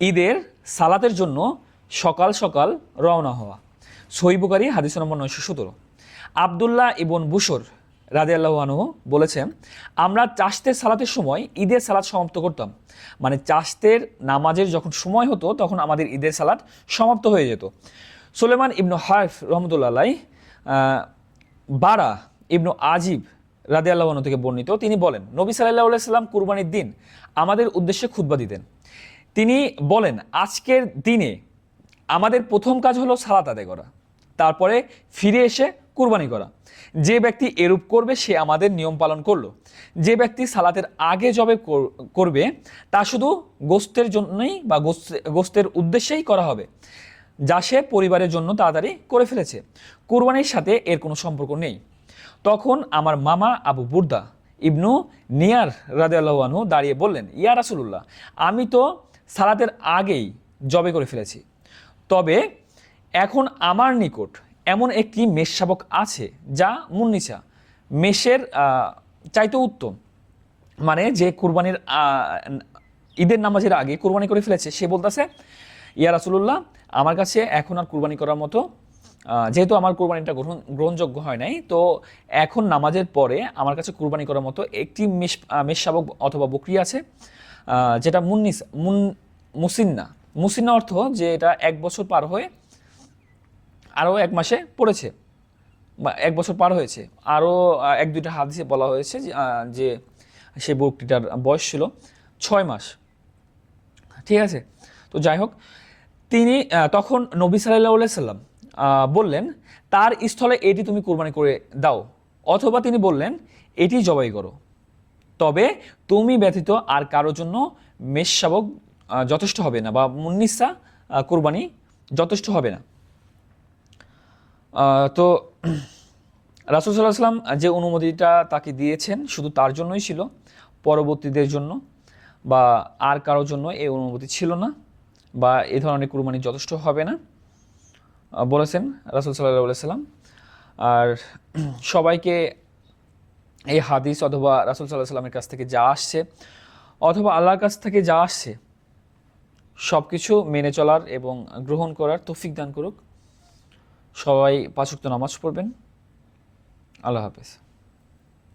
ঈদের সালাতের জন্য সকাল সকাল রওনা হওয়া। সহিহ বুখারী হাদিস নম্বর 917। আবদুল্লাহ ইবন বুশর রাদিয়াল্লাহু আনহু বলেছেন, আমরা চাশতের সালাতের সময় ঈদের সালাত সমাপ্ত করতাম। মানে চাশতের নামাজের যখন সময় হতো তখন আমাদের ঈদের সালাত সমাপ্ত হয়ে যেত। সুলেমান ইবনু হারফ রহমতুল্লাহ আলাইহ বারা ইবনু আজিব রাদিয়াল্লাহু আনহু থেকে বর্ণিত, তিনি বলেন, নবী সাল্লাল্লাহু আলাইহি সাল্লাম কুরবানির দিন আমাদের উদ্দেশ্যে খুতবা দিতেন। তিনি বলেন, আজকের দিনে আমাদের প্রথম কাজ হলো সালাত আদায় করা, তারপরে ফিরে এসে কুরবানি করা। যে ব্যক্তি এরূপ করবে সে আমাদের নিয়ম পালন করলো। যে ব্যক্তি সালাতের আগে জবে করবে তা শুধু গোস্তের জন্যই বা গোস্তের উদ্দেশ্যেই করা হবে, যা সে পরিবারের জন্য তাড়াতাড়ি করে ফেলেছে। কুরবানির সাথে এর কোনো সম্পর্ক নেই। তখন আমার মামা আবু বুরদা ইবনু নিয়ার রাদিয়াল্লাহু আনহু দাঁড়িয়ে বললেন, ইয়া রাসূলুল্লাহ, আমি তো সালাতের আগেই জবে করে ফেলেছি, তবে এখন আমার নিকট এমন একটি মেষ শাবক আছে যা মুন্নিসা, মেষের চাইতে উত্তম। মানে যে কুরবানির ঈদের নামাজের আগে কুরবানি করে ফেলেছে, সে বলতেছে, ইয়া রাসূলুল্লাহ, আমার কাছে এখন আর কুরবানি করার মতো, যেহেতু আমার কুরবানিটা গ্রহণযোগ্য হয় নাই, তো এখন নামাজের পরে আমার কাছে কুরবানি করার মতো একটি মেষ শাবক অথবা বকরি আছে, যেটা মুসিন্না। মুসিন্না অর্থ যে এটা 1 বছর পার হয়ে আরও 1 মাসে পড়েছে বা 1 বছর পার হয়েছে। আরও 1-2টা হাদিসে বলা হয়েছে যে সেই বকরিটার বয়স ছিল 6 মাস। ঠিক আছে, তো যাই হোক, তিনি তখন নবী সাল্লাল্লাহু আলাইহি সাল্লাম বললেন, তার স্থলে এটি তুমি কুরবানি করে দাও, অথবা তিনি বললেন, এটি জবাই করো, তবে তুমি ব্যতীত আর কারোর জন্য মেষ শাবক যথেষ্ট হবে না, বা মুন্নিসা কুরবানি যথেষ্ট হবে না। তো রাসূল সাল্লাল্লাহু আলাইহি সাল্লাম যে অনুমতিটা তাকে দিয়েছেন শুধু তার জন্যই ছিল, পরবর্তীদের জন্য বা আর কারোর জন্য এই অনুমতি ছিল না, বা এই ধরনের কুরবানি যথেষ্ট হবে না বলেছেন রাসূল সাল্লাল্লাহু আলাইহি সাল্লাম। আর সবাইকে এই হাদিস অথবা রাসূল সাল্লাল্লাহু আলাইহি সাল্লামের কাছ থেকে যা আসছে অথবা আল্লাহর কাছ থেকে যা আসছে সব কিছু মেনে চলার এবং গ্রহণ করার তৌফিক দান করুক। সবাই 5 ওয়াক্ত নামাজ পড়বেন। আল্লাহ হাফেজ।